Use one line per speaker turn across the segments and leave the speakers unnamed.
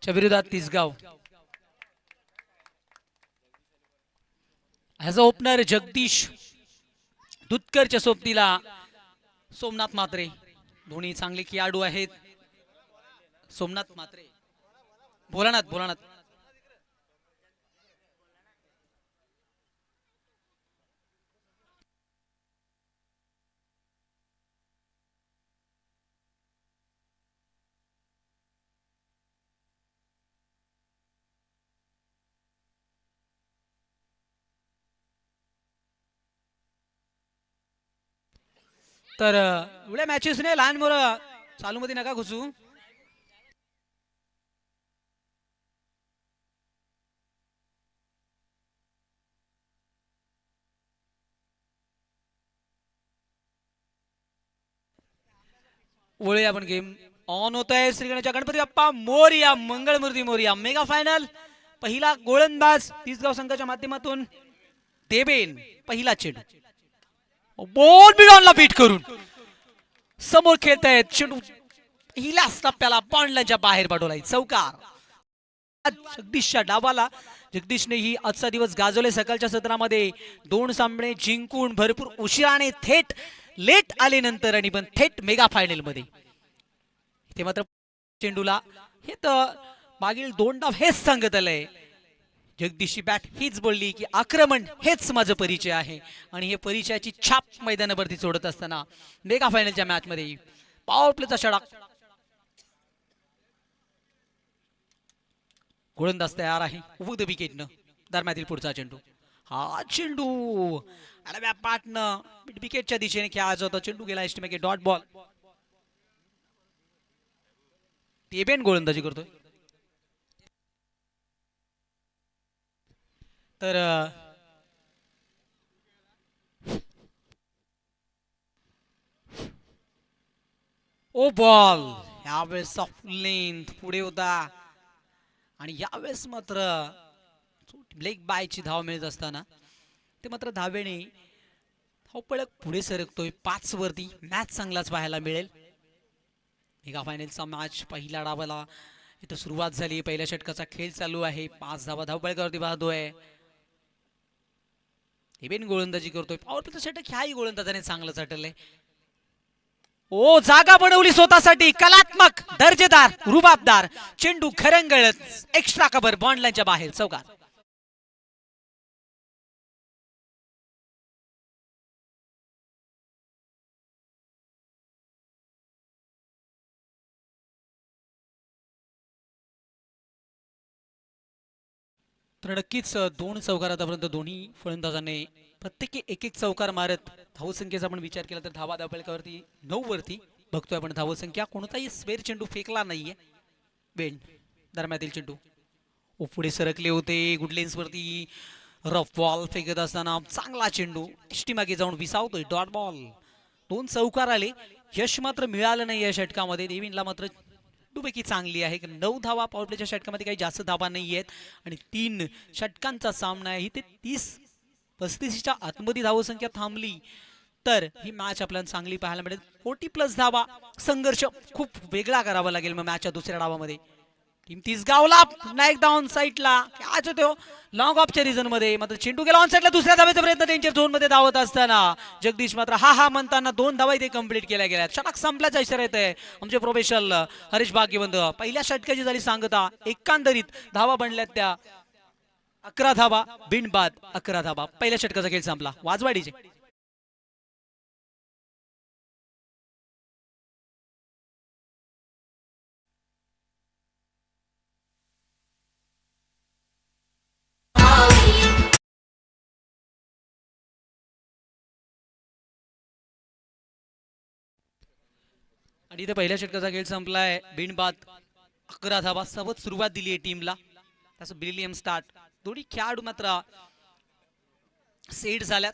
च्या विरोधात Tisgaon. As a opener Jagdish दुधकरच्या सोबतीला सोमनाथ म्हात्रे. दोन्ही चांगले खेळाडू आहेत. सोमनाथ म्हात्रे, भोलानाथ भोलानाथ. तर एवढ्या मॅचेसने लहान मुलं चालू मध्ये नका घुसू. वळूया आपण गेम ऑन होत आहे. श्री गणेश गणपती बाप्पा मोरया, मंगळमूर्ती मोरया. मेगा फायनल पहिला गोलंदाज तिसगाव संघाच्या माध्यमातून देवेन. पहिला चेंडू बॉल बिडॉनला बीट करून समोर खेळतायत. चेंडू पहिल्याच टप्प्याला बॉन्डच्या बाहेर पाठवलाय. चौकार जगदीशच्या डावाला. जगदीशने ही आजचा दिवस गाजवले. सकाळच्या सत्रामध्ये 2 सामने जिंकून भरपूर उशिराने थेट लेट आले नंतर आणि पण थेट मेगा फायनल मध्ये. इथे मात्र चेंडूला हे तर मागील 2 डाव हेच सांगत आलंय. जगदीशची बॅट हीच बोलली की आक्रमण हेच माझं परिचय आहे आणि हे परिचयाची छाप मैदानावरती सोडत असताना मेगा फायनलच्या मॅच मध्ये पॉवर प्लेचा षटक. गोलंदाज तयार आहे विथ विकेटनं. दरम्यातील पुढचा चेंडू. हा चेंडू आडव्या पाटनं मिड विकेटच्या दिशेने खेळायचा होता. चेंडू गेला एस्टिमेट डॉट बॉल. देवेन गोलंदाजी करतोय. तर ओ बॉल यावेळेस ऑफ लेंथ पुढे होता आणि यावेळेस मात्र लेग बायची धाव मिळत असताना ते मात्र धावेने धावपळक पुढे सरकतोय. 5 वरती मॅच चांगलाच पाहायला मिळेल. मेगा फायनलचा मॅच पहिल्या डावाला इथं सुरुवात झाली. पहिल्या षटकाचा खेळ चालू आहे. 5 धावा धावपळकावरती पाहतोय. देवेन गोलंदाजी करतोय. पॉवर प्लेचं षटक ह्याही गोलंदाजाने चांगलंच अटललंय. ओ जागा बनवली स्वतःसाठी. कलात्मक, दर्जेदार, रुबाबदार चेंडू खरंगळत एक्स्ट्रा कव्हर बॉन्ड लाईनच्या बाहेर. चौकार. तर नक्कीच 2 चौकार आतापर्यंत दोन्ही फलंदाजांनी प्रत्येकी एक चौकार मारत धावसंख्येचा आपण विचार केला तर धावा धावपळकावरती 9 वरती बघतोय आपण. धावसंख्या कोणताही स्पेअर चेंडू फेकला नाहीये. बेंड दरम्यातील चेंडू पुढे सरकले होते. गुडलेन्स वरती रफ बॉल फेकत असताना चांगला चेंडू एष्टी मागे जाऊन विसावतोय. Dot ball. 2 चौकार आले. यश मात्र मिळालं नाही या षटकामध्ये. देवीनला मात्र पैकी चांगली आहे. 9 धावा पॉवर प्लेच्या षटकामध्ये काही जास्त धावा नाही आहेत आणि 3 षटकांचा सामना आहे. ते 30-35च्या आतमध्ये धावसंख्या थांबली तर ही मॅच आपल्याला चांगली पाहायला मिळेल. 40+ धावा संघर्ष खूप वेगळा करावा लागेल मग मॅचच्या दुसऱ्या डावामध्ये. टीम तिसगावला पुन्हा एकदा ऑन साईडला काय होतो लॉंग ऑफच्या रिझन मध्ये मात्र चेंडू गेला ऑन साईडला. दुसऱ्या धावेचा प्रयत्न डेंजर झोन मध्ये धावत असताना जगदीश मात्र हा म्हणताना 2 धावा इथे कंप्लीट केल्या गेल्या. षटक संपल्याचा इशारा येत आहे आमचे प्रोफेशनल हरीश भाग्यवंत. पहिल्या षटकाची झाली सांगता. एकंदरीत धावा बनल्यात त्या 11 धावा बिनबाद 11 धावा. पहिल्या षटकाचा खेळ संपला. वाजवाडीचे आणि इथे पहिल्या षटकाचा खेळ संपलाय. बिनबाद 11 धावा. सोबत सुरुवात दिली आहे टीमला. त्याचं ब्रिलियम स्टार्ट. दोन्ही खेळाडू मात्र सेट झाल्यात.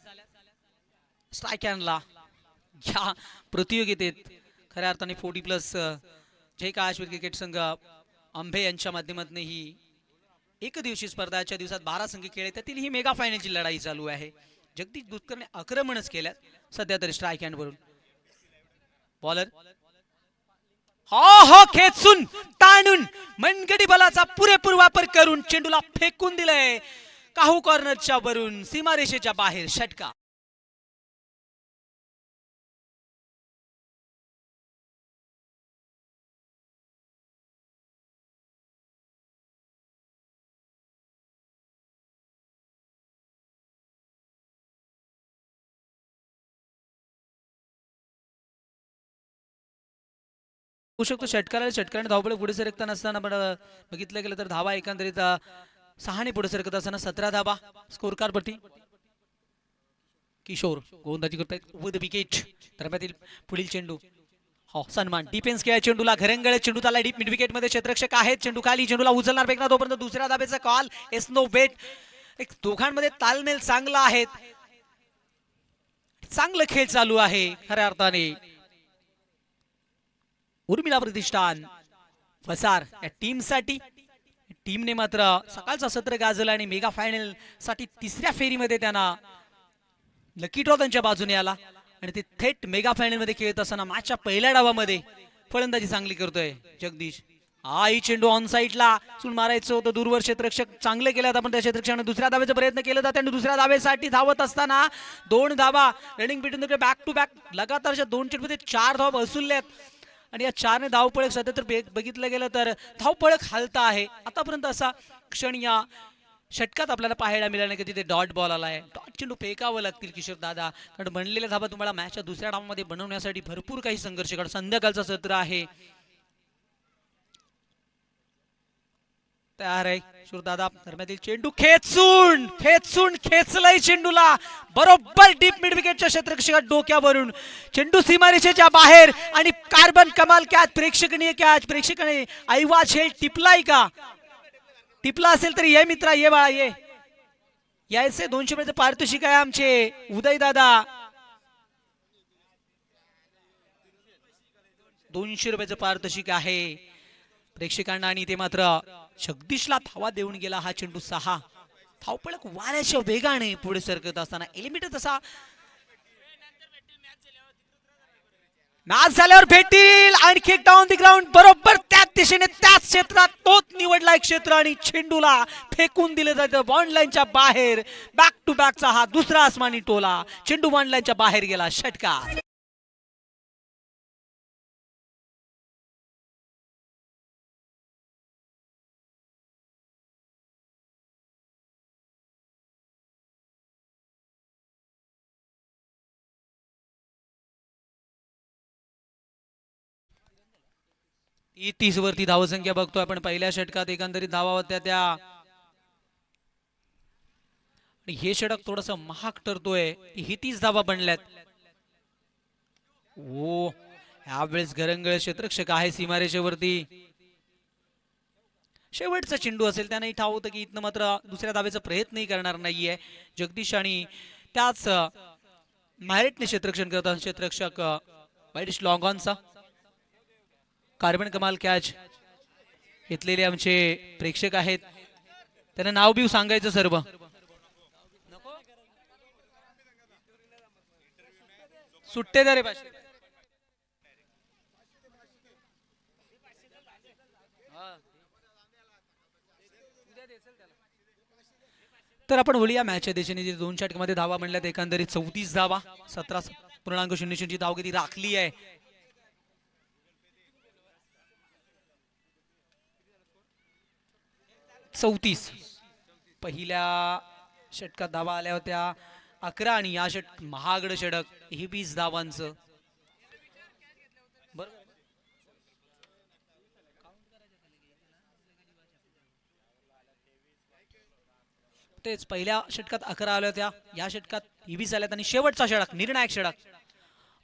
स्ट्राईक हँडला या प्रतियोगितेत खऱ्या अर्थाने 40+ जय काश्मीर क्रिकेट संघ आंबे यांच्या माध्यमातून ही एक दिवसीय स्पर्धाच्या दिवसात 12 संघ खेळले. त्यातील ही मेगा फायनलची लढाई चालू आहे. जगदीश दुधकरने आक्रमणच केल्यात सध्या तरी स्ट्राईक हँड वरून. बॉलर हो खेचून ताणून मनगटी बलाचा पुरेपूर वापर करून चेंडूला फेकून दिलंय काहू कॉर्नरच्या वरून सीमारेषेच्या बाहेर षटकार. शकतो षटकाराने धावपळ पुढे सरकताना असताना पण बघितलं गेलं तर धावा एकंदरीत 6 पुढे सरकत असताना 17 धावा स्कोर कार्ड वरती. किशोर गोलंदाजी करतायत विथ विकेट. दरम्यातील पुढील चेंडू हो सन्मान डिफेन्स केला चेंडूला घरंगळे चेंडू त्याला डीप मिड विकेट मध्ये क्षेत्ररक्षक आहेत. चेंडू खाली चेंडूला उचलणार फेकणार तोपर्यंत दुसऱ्या धाब्याचा कॉल एस नो बेट. एक दोघांमध्ये तालमेल चांगला आहे चांगलं खेळ चालू आहे खऱ्या अर्थाने. उर्मिला प्रतिष्ठान फसार या टीम साठी टीमने मात्र सकाळचा सत्र गाजला आणि मेगा फायनल साठी तिसऱ्या फेरीमध्ये त्यांना लकी ड्रॉ त्यांच्या बाजूने आला आणि ते थेट मेगा फायनल मध्ये खेळत असताना मॅचच्या पहिल्या डावामध्ये फलंदाजी चांगली करतोय जगदीश. ही चेंडू ऑन साईडला चून मारायचं होतं दूरवर क्षेत्ररक्षक चांगले केले आपण त्या क्षेत्ररक्षकाने दुसऱ्या धावेचा प्रयत्न केला जाते आणि दुसऱ्या धावेसाठी धावत असताना 2 धावा running between the back to back लगातारच्या 2 चेंडूमध्ये 4 धावा वसूलल्यात आणि या 4ने धावपळक सध्या तर बघितलं गेलं तर धावपळक हालता आहे. आतापर्यंत असा क्षण या षटकात आपल्याला पाहायला मिळाला की तिथे डॉट बॉल आलाय. डॉट चेंडू फेकावं लागतील किशोर दादा कारण बनलेल्या धावा तुम्हाला मॅचच्या दुसऱ्या डावामध्ये बनवण्यासाठी भरपूर काही संघर्ष करा. संध्याकाळचं सत्र आहे तयार आहे किशोर दादा. दरम्यातील चेंडू खेचून खेचलंय चेंडूला बरोबर डीप मिड विकेटच्या क्षेत्ररक्षकाच्या डोक्यावरून. चेंडू सीमारेषेच्या बाहेर आणि कार्बन कमाल कॅच प्रेक्षकनीय कॅच. प्रेक्षकाने ऐवा झेल टिपलाय का? टिपला असेल तर ये मित्रा ये बाळा ये. यायचे 200 रुपयाचं पारितोषिक आहे आमचे उदय दादा. 200 रुपयाचं पारितोषिक आहे प्रेक्षकांना आणि ते मात्र जगदीशला धावा देऊन गेला. हा चेंडू 6 धावपळक वाऱ्याच्या वेगाने पुढे सरकत असताना एलिमिनेट तसा मॅच झाल्यावर भेटतील आणखी एक डाऊन द ग्राउंड बरोबर त्याच दिशेने त्याच क्षेत्रात तोच निवडला एक क्षेत्र आणि चेंडूला फेकून दिले जातं बॉन्ड लाईनच्या बाहेर. बॅक टू बॅकचा हा दुसरा आसमानी टोला चेंडू बॉन्ड लाईनच्या बाहेर गेला षटकार. ही 30 वरती धावसंख्या बघतोय आपण. पहिल्या षटकात एकंदरीत धावा होत्या त्या आणि हे षटक थोडस महाग ठरतोय. ही 30 धावा बनल्यात. ओ यावेळेस घरंगळ क्षेत्ररक्षक आहे सीमारेषेवरती. शेवटचा चेंडू असेल त्याने ठाव होतं की इथनं मात्र दुसऱ्या धावेचा प्रयत्नही करणार नाहीये जगदीश आणि त्याच मॅरिटने क्षेत्ररक्षण करतात क्षेत्ररक्षक वाईडिश लॉंग ऑनचा. कार्बन कमाल कॅच घेतलेले आमचे प्रेक्षक आहेत त्यांना नाव बिव सांगायचं सर्व. सुट्टे दरे पाचशे तर आपण बोलूया मॅचच्या दिशेने 2 षटकामध्ये धावा म्हणल्यात एकंदरीत 34 धावा 17.00 ची धाव किती राखली आहे. पहिल्या षटकात धावा आल्या होत्या 11 आणि या महागड षटक हे 20 धावांचं. तेच पहिल्या षटकात 11 आल्या होत्या या षटकात 20 आल्यात आणि शेवटचा षटक निर्णायक षटक.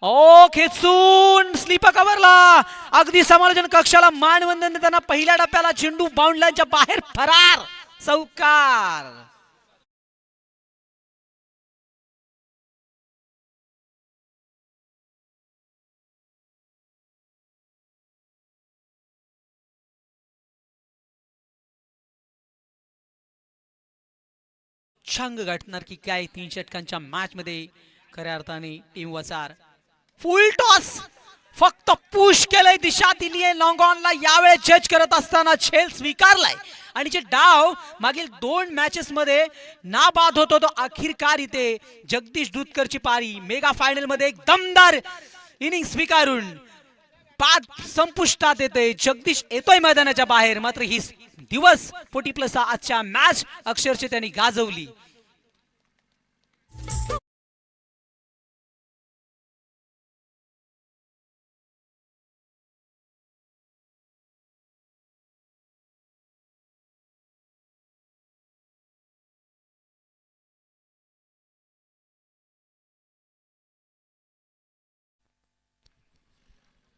ओ खेचून स्लीपर कव्हरला अगदी समालोचन कक्षाला मानवंदन देताना पहिल्या टप्प्याला चेंडू बाउंड लाईनच्या बाहेर फरार चौकार. छांग गाठणार की काय 3 षटकांच्या मॅच मध्ये खऱ्या अर्थाने टीम वसार. फक्त पुश केलंय, दिशा दिली आहे लॉंगॉनला. यावेळेस जज करत असताना झेल स्वीकारलाय आणि जे डाव मागील 2 मॅचेस मध्ये नाबाद होतो तो अखेरकार इथे जगदीश दूधकरची पारी मेगा फायनल मध्ये एक दमदार इनिंग स्वीकारून बाद संपुष्टात येते. जगदीश येतोय मैदानाच्या बाहेर, मात्र ही दिवस 40+ आजच्या मॅच अक्षरशः त्यांनी गाजवली.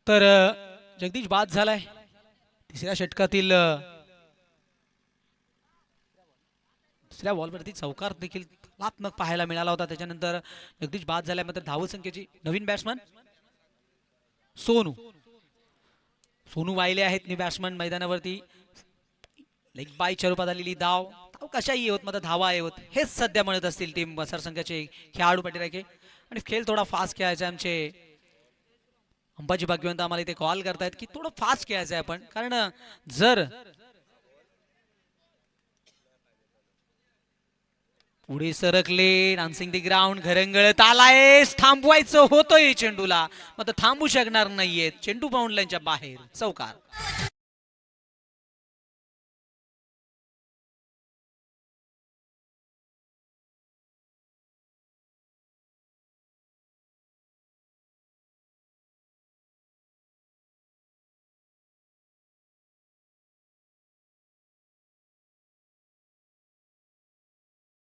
तर जगदीश बाद झालाय. तिसऱ्या षटकातील दुसऱ्या बॉलवरती चौकार देखील तुलनात्मक पाहायला मिळाला होता. त्याच्यानंतर जगदीश बाद झालाय. मात्र धावसंख्येची नवीन बॅट्समन सोनू सोनू वाहिले आहेत नी बॅट्समन मैदानावरती. लेग बायच्या रूपात आलेली धाव कशाही होत, मात्र धावा होत हेच सध्या म्हणत असतील टीम वसार संघाचे खेळाडू पाठीराखे. आणि खेळ थोडा फास्ट खेळायचा. आमचे अंबाजी भाग्यवंत आम्हाला इथे कॉल करतायत की थोडं फास्ट खेळायचं आहे आपण, कारण जर पुढे सरकले डान्सिंग दी ग्राउंड घरंगळत आलाय, थांबवायचं होतंय चेंडूला, मात्र थांबू शकणार नाहीये. चेंडू बाउंड लाईनच्या बाहेर, चौकार.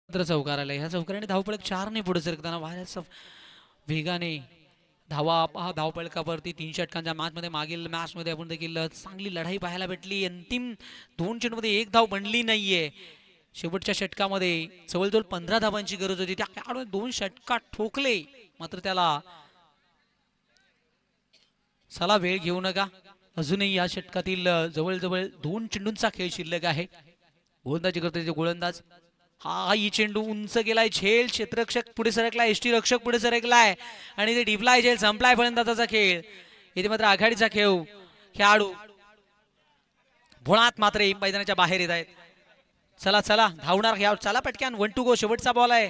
चौकार आलाय. ह्या चौकाराने धावपळक 4 पुढे सरकताना वाऱ्याच वेगाने धावा धावपळकावरती 3 षटकांच्या मॅच मध्ये मागील मॅच मध्ये आपण देखील चांगली लढाई पाहायला भेटली. अंतिम 2 चेंडूमध्ये 1 धाव बनली नाहीये. शेवटच्या षटकामध्ये जवळजवळ 15 धावांची गरज होती. त्या खेळाडूने 2 षटकात ठोकले, मात्र त्याला चला वेळ घेऊ नका, अजूनही या षटकातील जवळजवळ 2 चेंडूंचा खेळ शिल्लक आहे. गोलंदाजी करते गोलंदाज. हा ही चेंडू उंच गेलाय. झेल क्षेत्ररक्षक पुढे सरकलाय, एसटी रक्षक पुढे सरकलाय आणि ते डिपलाय. झेल संपलाय फलंदाजाचा खेळ. इथे मात्र आघाडीचा खेळाडू भोळात मात्र मैदानाच्या बाहेर येत आहेत. चला चला धावणार खेळाडू, चला पटक्यान. 1 to go, शेवटचा बॉल आहे.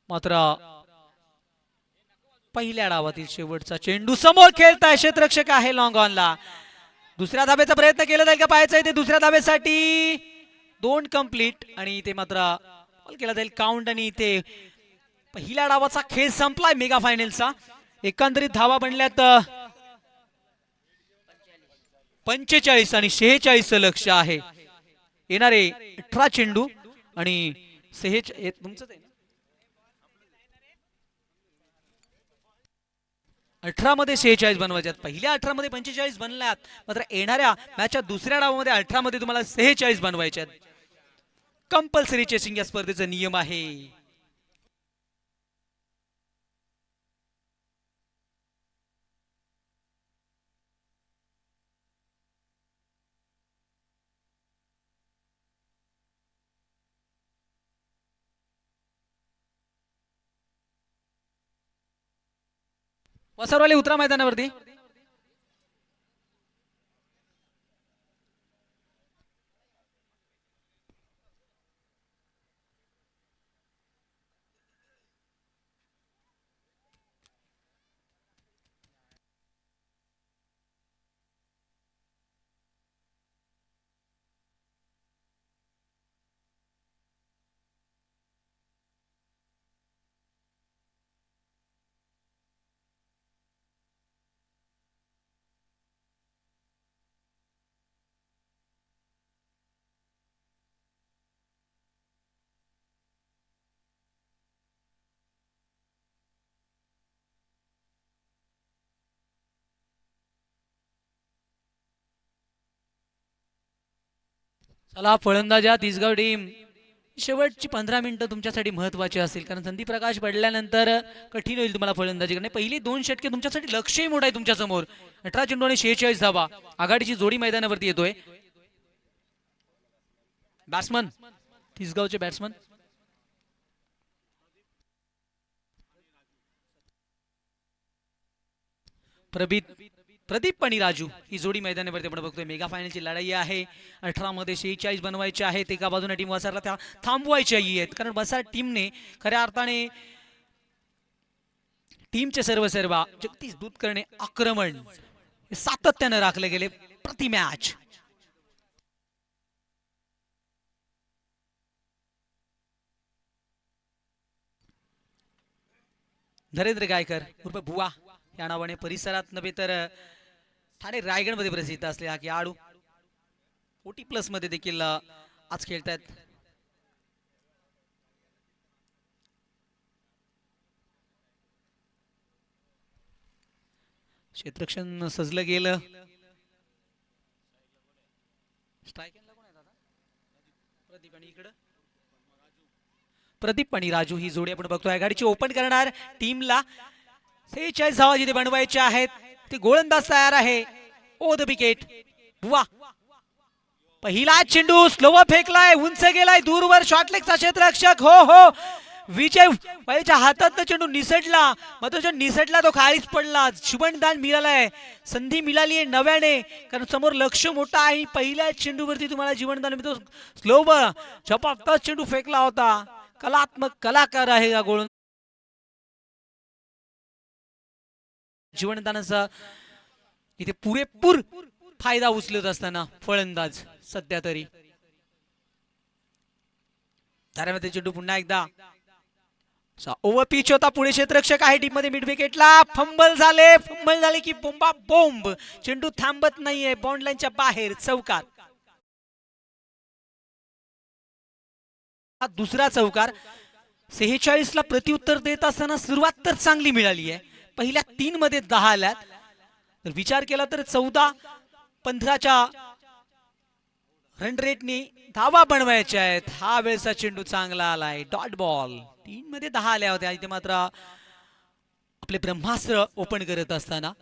मात्र पहिल्या डावातील शेवटचा चेंडू समोर खेळताय क्षेत्ररक्षक आहे लॉंग ऑनला. दुसऱ्या धाब्याचा प्रयत्न केला जाईल का पाहायचं. ते दुसऱ्या धाब्यासाठी 2 कंप्लीट आणि ते मात्र बॉल केला जाईल काउंट. आणि ते पहिल्या डावाचा खेळ संपलाय मेगा फायनलचा. एकंदरीत धावा बनल्यात 45 आणि 46 लक्ष आहे. येणारे 18 चेंडू आणि 46 तुमचं 18 मध्ये 46 बनवायच्यात. पहिल्या 18 मध्ये 45 बनल्यात, मात्र येणाऱ्या मॅचच्या दुसऱ्या डावामध्ये 18 मध्ये तुम्हाला 46 बनवायच्यात. कंपल्सरी चेसिंग या स्पर्धेचा नियम आहे. वसरवाले उतरा मैदानावरती. चला फलंदाजा तिसगाव टीम, शेवटची 15 मिनिटं तुमच्यासाठी महत्वाची असेल, कारण संदीप प्रकाश पडल्यानंतर कठीण होईल तुम्हाला फलंदाजी करणे. पहिली 2 षटके तुमच्यासाठी लक्ष्यही मोठं आहे तुमच्या समोर. 18 चेंडू आणि 46 धावा, आघाडीची जोडी मैदानावरती येतोय. बॅट्समन तिसगावचे बॅट्समन प्रदीप आणि राजू ही जोडी मैदानावरती आपण बघतोय. मेगा फायनलची लढाई आहे. 18 मध्ये 46 बनवायचे आहेत. एका बाजूने टीम वसारला त्या थांबवायच्या आहेत, कारण वसार टीमने खऱ्या अर्थाने टीमचे सर्व जगदीश दूत करणे आक्रमण सातत्याने राखले गेले प्रति मॅच. नरेंद्र गायकर उर्फ बुवा या नावाने परिसरात नव्हे तर ठाणे रायगड मध्ये प्रसिद्ध असले हा खेळाडू ओटी प्लस मध्ये देखील आज खेळतात. क्षेत्ररक्षण सजलं गेलं. प्रदीप आणि राजू ही जोडी आपण बघतोय. आघाडीची ओपन करणार टीमला 46 धावा जिथे बनवायच्या आहेत. ते गोलंदाज तयार आहे. ओ द विकेट. बुवा पहिला चेंडू स्लोवा फेकलाय, उंच गेलाय दूरवर, शॉर्टलेगचा क्षेत्ररक्षक हो हो विजय पायच्या हातात चेंडू निसटला, मात्र निसटला तो खालीच पडला. शुभनदान मिळालाय, संधी मिळाली आहे नव्याने, कारण समोर लक्ष मोठा आहे. पहिल्या चेंडूवरती तुम्हाला जीवनदान मिळतो. स्लोवर झपाटच चेंडू फेकला होता. कलात्मक कलाकार आहे हा गोल जीवनदानाचा इथे पुरेपूर फायदा उचलत असताना फलंदाज सध्या तरी. धारामध्ये चेंडू पुन्हा एकदा ओव्हर पिच होता. पुढे क्षेत्ररक्षक आहे टीम मध्ये. मिड विकेटला फंबल झाले की बोंबा बोंब. चेंडू थांबत नाहीये, बॉन्ड लाईनच्या बाहेर चौकार. हा दुसरा चौकार. 46 ला प्रत्युत्तर देत असताना सुरुवात तर चांगली मिळाली आहे. पहिल्या 3 मध्ये 10 आल्यात, तर विचार केला तर 14-15च्या रन रेटने धावा बनवायच्या आहेत. हा वेळचा चेंडू चांगला आलाय. Dot ball. 3 मध्ये 10 आल्या होत्या. इथे मात्र आपले ब्रह्मास्त्र ओपन करत असताना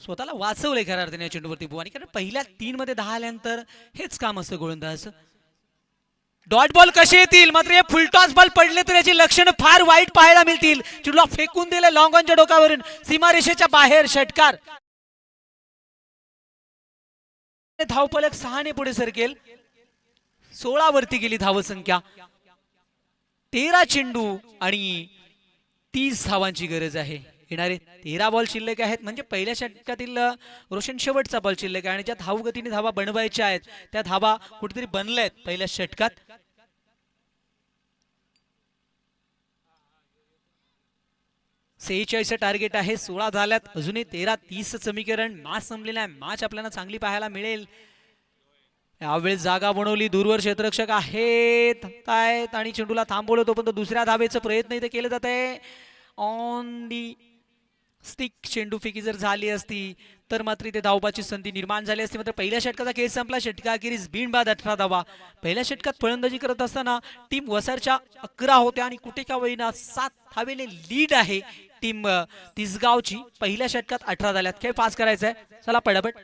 स्वतःला वाचवलंय खऱ्या अर्थाने चेंडूवरती बुवानी, कारण पहिल्या 3 मध्ये 10 आल्यानंतर हेच काम असतं गोलंदाज. डॉट बॉल कसे येतील, मात्र हे फुलटॉस बॉल पडले तर याची लक्षणं फार वाईट पाहायला मिळतील. चेंडूला फेकून दिले लॉंग ऑनच्या डोकावरून, सीमारेषेच्या बाहेर षटकार. धावफलक 6 ने पुढे सरकेल. 16 वरती गेली धावसंख्या. 13 चेंडू आणि 30 धावांची गरज आहे. येणारे 13 बॉल शिल्लक आहेत, म्हणजे पहिल्या षटकातील रोशन शेवटचा बॉल शिल्लक आहे. आणि ज्या धावगतीने धावा बनवायच्या आहेत त्या धावा कुठेतरी बनल्या आहेत पहिल्या षटकात. 46 टार्गेट आहे. 16 झाल्यात, अजूनही 13-30 समीकरण. मॅच संपलेला आहे. मॅच आपल्याला चांगली पाहायला मिळेल. यावेळेस जागा बनवली, दूरवर क्षेत्ररक्षक आहेत आणि चेंडूला थांबवलं. तोपर्यंत दुसऱ्या धावेचा प्रयत्न इथे केले जात आहे. ऑन दी स्टिक चेंडू फेकी जर झाली असती तर मात्र इथे धावबाची संधी निर्माण झाली असती. मात्र पहिल्या षटकाचा खेळ संपला. षटकाखेरीस बिनबाद 18 धावा. पहिल्या षटकात फलंदाजी करत असताना टीम वसारच्या 11 होत्या आणि कुठे का होईना 7 धावेने लीड आहे टीम तिसगावची. पहिल्या षटकात 18 झाल्यात. खेळ पास करायचा आहे. चला पटापट.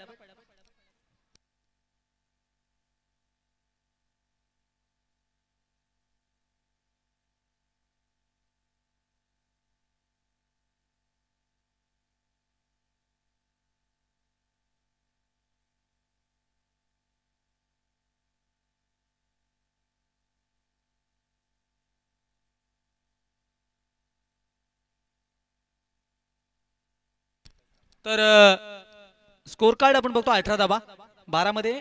तर स्कोर कार्ड आपण बघतो. 18 धावा, 12 मध्ये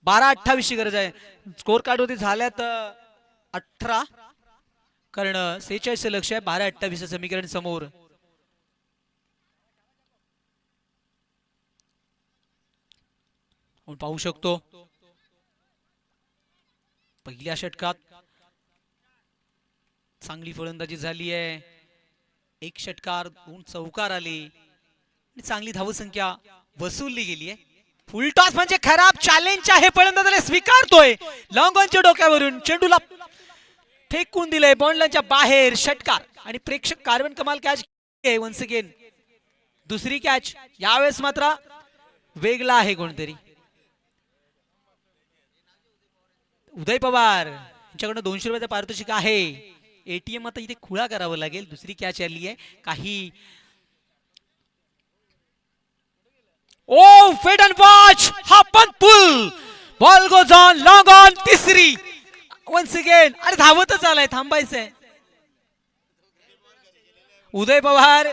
12-28 ची गरज आहे. स्कोर कार्ड होती झाल्यात 18, कारण 46 लक्ष आहे. 12-28 समीकरण समोर. आपण पाहू शकतो पहिल्या षटकात चांगली फलंदाजी झाली आहे. 1 षटकार 2 चौकार आले आणि चांगली धावसंख्या वसूलली गेली आहे. फुलटॉस म्हणजे खराब चॅलेंज आहे, फलंदाजाला स्वीकारतोय. लॉंग ऑनच्या डोक्यावरून चेंडूला फेकून दिलंय बॉन्डलाच्या बाहेर. षटकार आणि प्रेक्षक कार्बन कमाल कॅच वन्स अगेन. दुसरी कॅच यावेळेस मात्र वेगळा आहे कोणतरी. उदय पवार यांच्याकडून 200 रुपयाचा पारितोषिक आहे. एटीएम आता इथे खुळा करावं लागेल. दुसरी कॅच आली आहे. काही ओ फेड अँड वॉच हा पण pull ball goes on long on. तिसरी वन्स अगेन. अरे धावतच आलाय, थांबायचंय. उदय पवार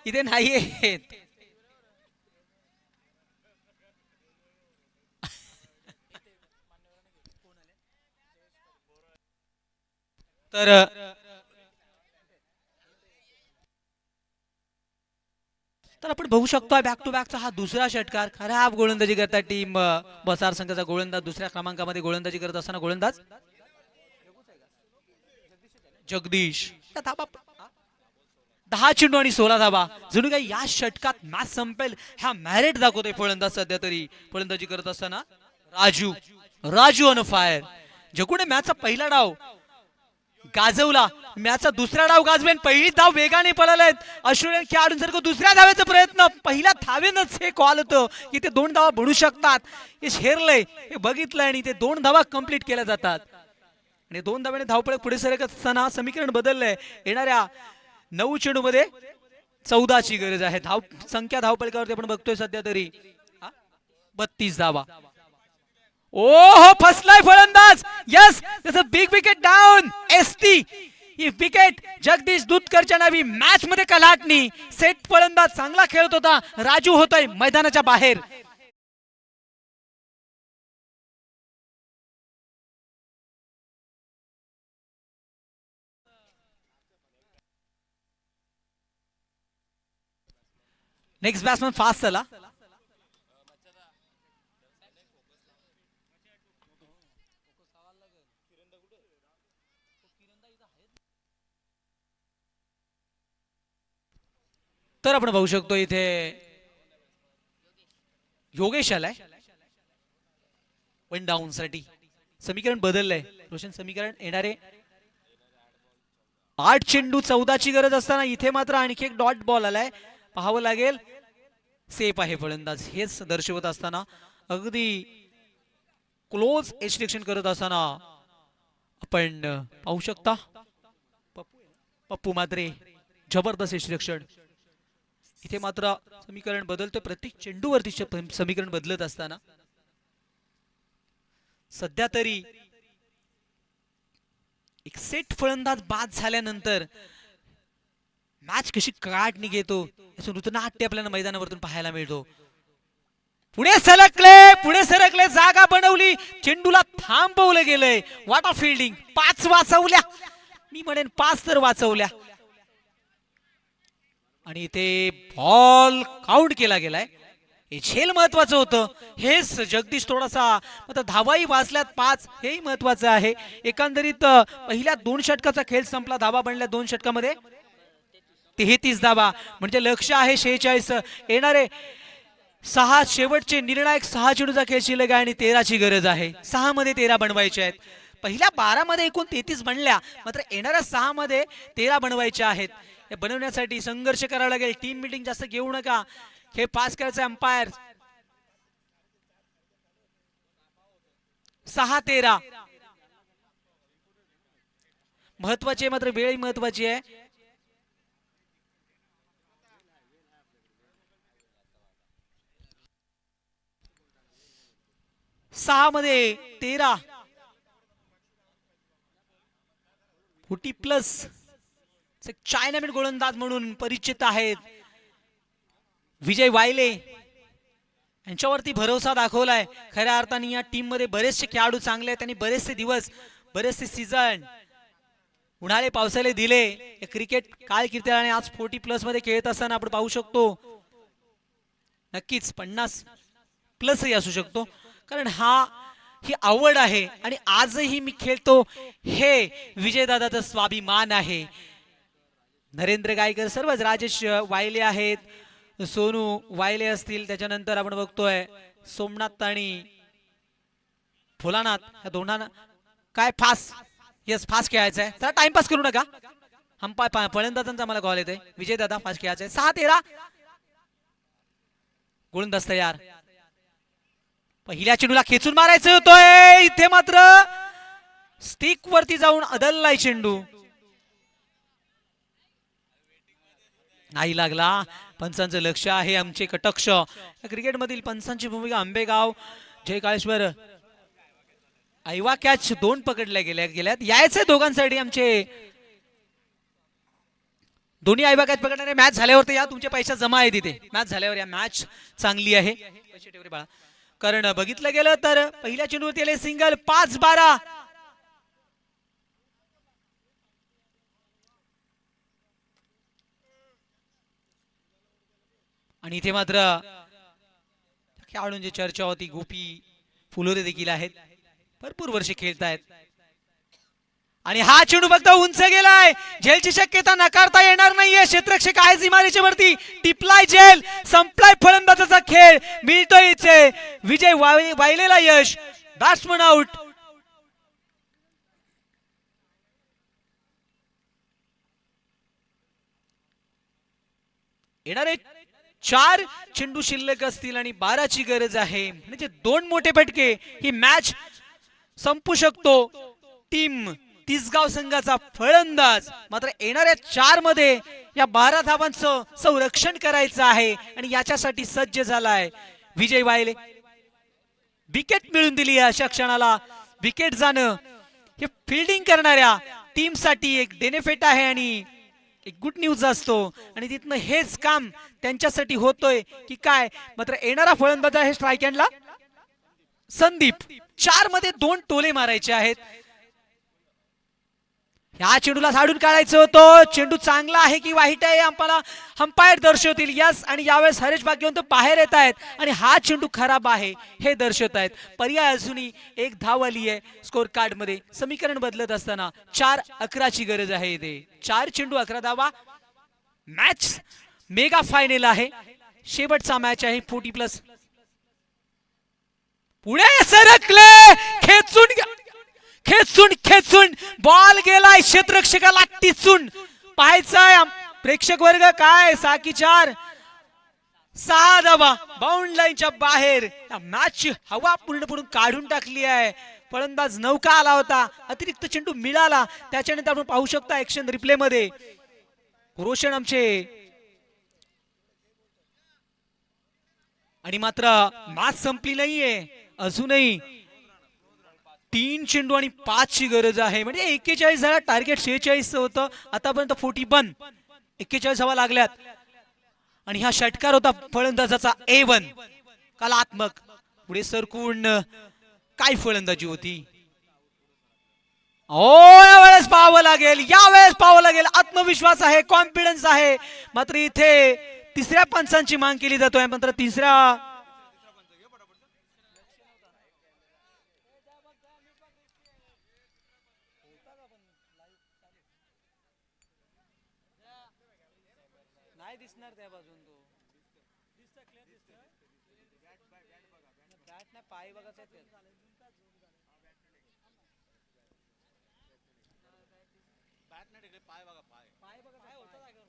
इथे नाहीये. तर तर आपण बघू शकतो बॅक टू बॅकचा हा दुसरा षटकार. खराब गोलंदाजी करतात टीम बसार संघाचा गोलंदाज. दुसऱ्या क्रमांकामध्ये गोलंदाजी करत असताना गोलंदाज जगदीश. 10 चेंडू आणि 16 धावा. जणू काही या षटकात मॅच संपेल ह्या मॅरेट दाखवतोय फलंदाज सध्या तरी फलंदाजी करत असताना. Raju on fire. जगुने मॅचचा पहिला डाव गाजवला, मॅचचा दुसरा डाव गाजवेन. पहिली धाव वेगाने पळालेत अश्विन खेळाडूंसारखं. दुसऱ्या धावेचा प्रयत्न, पहिल्या धावेनच हे कॉल होतं की ते 2 धावा बनू शकतात. हे शेरलंय, हे बघितलंय आणि ते 2 धावा कंप्लीट केल्या जातात. आणि 2 धाव्याने धावपळ पुढे सरकत असताना समीकरण बदललंय. येणाऱ्या 9 चेंडू मध्ये 14ची गरज आहे. धाव संख्या धावपळकावरती आपण बघतोय सध्या तरी 32 धावा. ओहो फसलाय फलंदाज. यस त्याचं बिग विकेट डाऊन. एसटी ही विकेट जगदीश दूधकरच्या नावी. मॅच मध्ये कलाटणी. सेट फलंदाज चांगला खेळत होता. राजू होतोय मैदानाच्या बाहेर. नेक्स्ट बॅट्समन फास्ट झाला. तर आपण बघू शकतो इथे योगेश आलाय 1 डाऊन साठी. समीकरण बदललंय रोशन. समीकरण येणारे 8 चेंडू 14ची गरज असताना इथे मात्र आणखी एक डॉट बॉल आलाय. पाहावं लागेल. सेफ आहे फलंदाज हेच दर्शवत असताना अगदी क्लोज एक्सट्रॅक्शन करत असताना आपण पाहू शकता पप्पू मात्रे जबरदस्त एक्सट्रॅक्शन. इथे मात्र समीकरण बदलतोय. प्रत्येक चेंडूवरती समीकरण बदलत असताना सध्या तरी एक सेट फलंदाज बाद झाल्यानंतर मॅच कशी काट निघेतो याचं नृत्यनाट्य आपल्याला मैदानावरतून पाहायला मिळतो. पुढे सरकले जागा बनवली. चेंडूला थांबवलं गेलंय. What of fielding. 5 वाचवल्या. मी म्हणेन 5 तर वाचवल्या. आणि इथे बॉल काउंट केला गेलाय. हे झेल महत्वाचं होतं. हेच जगदीश थोडासा आता धावाही वाचल्यात 5 हेही महत्वाचं आहे. एकंदरीत पहिल्या 2 षटकाचा खेळ संपला. धावा बनल्या 2 षटकामध्ये 33 धावा. म्हणजे लक्ष आहे 46. येणारे 6 शेवटचे निर्णायक 6 चेंडूचा खेळ शिल्लक आहे आणि 13ची गरज आहे. 6 मध्ये 13 बनवायचे आहेत. पहिल्या 12 मध्ये एकूण 33 बनल्या, मात्र येणाऱ्या 6 मध्ये 13 बनवायच्या आहेत. हे बनवण्यासाठी संघर्ष करावा लागेल. टीम मीटिंग जास्त घेऊ नका. हे पास करायचं अंपायर. 6-13 महत्वाची, मात्र वेळही महत्वाची आहे. सहा मध्ये 13 40+ चायनामॅन गोलंदाज म्हणून परिचित आहेत विजय वायले. यांच्यावरती भरोसा दाखवलाय. खऱ्या अर्थाने या टीम मध्ये बरेचसे खेळाडू चांगले आहेत. त्यांनी बरेचसे दिवस बरेचसे सीझन उन्हाळे पावसाळे दिले. क्रिकेट कारकिर्दीने आज 40+ मध्ये खेळत असताना आपण पाहू शकतो नक्कीच 50+ असू शकतो. कारण ही आवड आहे आणि आजही मी खेळतो हे विजयदादाचा स्वाभिमान आहे. नरेंद्र गायकर सर्वच, राजेश वायले आहेत, सोनू वायले असतील, त्याच्यानंतर आपण बघतोय सोमनाथ आणि भोलानाथ या दोघांना काय फास यस फास्ट खेळायचं आहे. जरा टाइमपास करू नका. फलंदाजांचा मला कॉल येतोय. विजय दादा फास्ट खेळायचं आहे. 6-13 गोलंदाज तयार. पहिल्या चेंडूला खेचून मारायचं होतोय. इथे मात्र स्टिक वरती जाऊन अदललाय चेंडू. नाही लागला. पंचांचं लक्ष आहे आमचे कटक्ष. क्रिकेट मधील पंचांची भूमिका आंबेगाव जय काळेश्वर. ऐवा कॅच 2 पकडल्या गेल्यात. यायचंय दोघांसाठी आमचे दोन्ही ऐवा कॅच पकडणारे. मॅच झाल्यावर या तुमचे पैसे जमा आहे तिथे. मॅच झाल्यावर या मॅच चांगली आहे. पैसे ठेवले बाळा. कारण बघितलं गेलं तर पहिल्या चेंडूवरती आले सिंगल. 5-12 आणि इथे मात्र खेळाडूंची चर्चा होती. गोपी फुलोरे देखील आहेत. भरपूर वर्षे खेळतायत आणि हा चेंडू फक्त उंच गेलाय. झेलची शक्यता नकारता येणार नाहीये. क्षेत्ररक्षक आहेच इमारीच्या वरती. टिपलाय झेल. संपलाय फलंदाजाचा खेळ. मिळतोय इथे विजय वाहिलेला यश. Batsman out. येणारे 4 चेंडू शिल्लक असतील आणि 12ची गरज आहे. म्हणजे 2 मोठे फटके ही मॅच संपू शकतो. टीम तिसगाव संघाचा फलंदाज मात्र येणाऱ्या 4 मध्ये या 12 धावांचं संरक्षण करायचं आहे आणि याच्यासाठी सज्ज झालाय विजय वाहिले. विकेट मिळून दिली. अशा क्षणाला विकेट जाणं हे फिल्डिंग करणाऱ्या टीम साठी एक बेनिफिट आहे आणि एक गुड न्यूज असतो आणि तिथनं हेच काम त्यांच्यासाठी होतोय की काय. मात्र येणारा फलंदाज आहे स्ट्राईक हँडला संदीप. 4 मध्ये 2 टोले मारायचे आहेत. या चेंडूला झाडून काढायचं होतं. चेंडू चांगला आहे की वाईट आहे आम्हाला अंपायर दर्शवतील. यस आणि यावेळेस हरेश भाग्यवंत बाहेर येत आहेत आणि हा चेंडू खराब आहे हे दर्शवत आहेत. पर्याय अजूनही 1 धाव आली आहे स्कोर कार्ड मध्ये. समीकरण बदलत असताना 4-11ची गरज आहे. इथे 4 चेंडू 11 धावा. मॅच मेगा फायनल आहे. शेवटचा मॅच आहे 40+. पुढे सरकले. खेचून बॉल गेलाय. क्षेत्ररक्षकाला टिचून पाहायचाय प्रेक्षक वर्ग. काय 6 धावा बाउंड लाईनच्या बाहेर. मॅच हवा पूर्णपणे काढून टाकली आहे. फलंदाज नौका आला होता. अतिरिक्त चेंडू मिळाला. त्याच्यानंतर आपण पाहू शकता ऍक्शन रिप्ले मध्ये रोशन आमचे आणि मात्र मॅच संपली नाहीये अजूनही. 3 चेंडू आणि 5ची गरज आहे. म्हणजे 41 झाला. टार्गेट 46 होतं. आतापर्यंत 41. 41 धावा लागल्यात आणि हा षटकार होता फलंदाजाचा A1 कलात्मक. पुढे सरकून काय फलंदाजी होती. यावेळेस पाहावं लागेल. आत्मविश्वास आहे. कॉन्फिडन्स आहे. मात्र इथे तिसऱ्या पंचांची मांग केली जातोय. मात्र तिसऱ्या नाही दिसणार त्या बाजून. तो बॅट नाही पाय बघायचा. बॅट नाही तिकडे पाय बघा. पाय बघा काय होता जागेवर.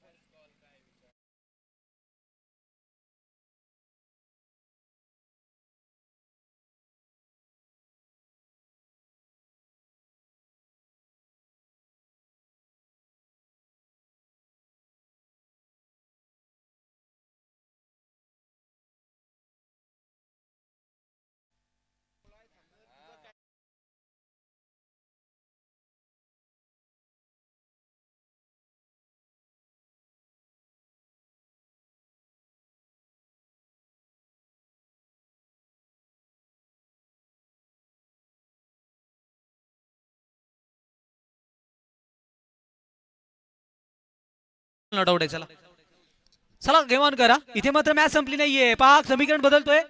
नॉट आउट आहे. चला गेम ऑन करा. इथे मात्र मॅच संपली नाहीये. पहा समीकरण बदलतोय.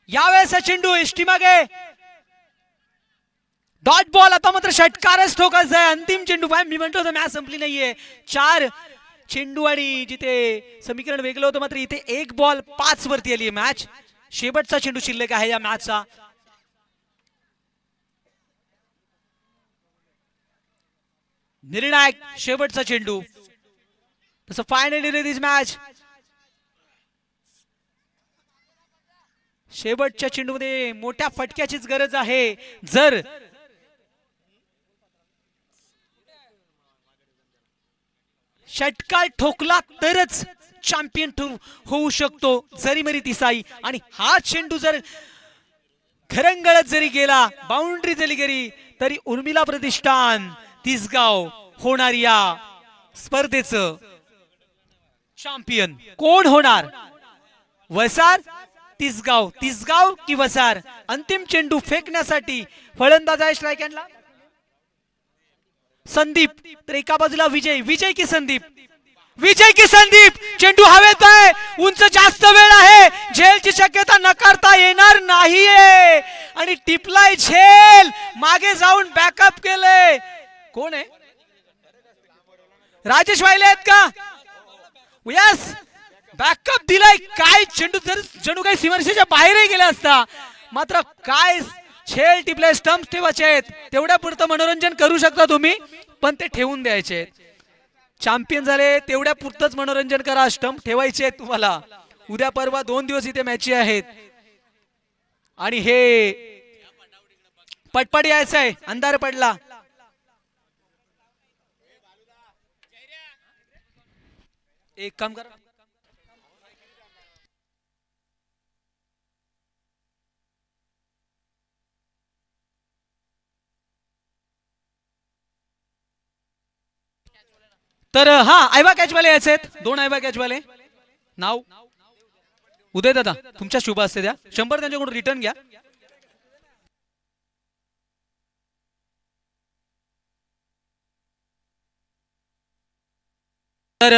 यावेळेस चेंडू एसटी मागे. Dot ball. आता मात्र षटकारच ठोकायचा आहे. अंतिम चेंडू. मी म्हणतो मॅच संपली नाहीये. 4 चेंडू आणि जिथे समीकरण वेगळं होतं मात्र इथे 1 बॉल 5 वरती आली मॅच. शेवटचा चेंडू शिल्लक आहे या मॅचचा. निर्णायक शेवटचा चेंडू. तसं फायनली दिस मॅच. शेवटच्या चेंडूमध्ये मोठ्या फटक्याचीच गरज आहे. जर षटकार ठोकला तरच चॅम्पियन होऊ शकतो जरीमरी तिसाई. आणि हा चेंडू जर खरंगळत जरी गेला, बाउंड्री जरी गेली, तरी उर्मिला प्रतिष्ठान तिसगाव होणार या स्पर्धेचं चॅम्पियन. कोण होणार? वसार तिसगाव, तिसगाव की वसार? अंतिम चेंडू फेकण्यासाठी फलंदाज आहे स्ट्राइक हँडला संदीप. तर एका बाजूला विजय, विजय की संदीप, विजय की संदीप. चेंडू हवेत आहे, उंच जास्त वेळ आहे, झेलची शक्यता नकारता येणार नाहीये. आणि टिपलाय झेल, मागे जाऊन बॅकअप केले. कोण आहे? राजेश वाहिले आहेत का? यस, बॅकअप दिलाय. काय चेंडू जर जणू काही सीमारेषेच्या बाहेरही गेला असता. मात्र काय झेल टिपले, स्टंप ठेवायचे आहेत. तेवढ्या पुरतं मनोरंजन करू शकता तुम्ही, पण ते ठेवून द्यायचे. चॅम्पियन झाले तेवढ्या पुरतच मनोरंजन करा. स्टंप ठेवायचे आहेत तुम्हाला. उद्या परवा 2 दिवस इथे मॅची आहेत. आणि हे पटपट यायचं आहे, अंधार पडला. एक काम करा, तर हा आयबा कॅचवाले यायचे आहेत. 2 आयबा कॅचवाले. नाव उदय दादा, तुमच्या शुभ असते द्या. 100 त्यांच्याकडून रिटर्न घ्या. तर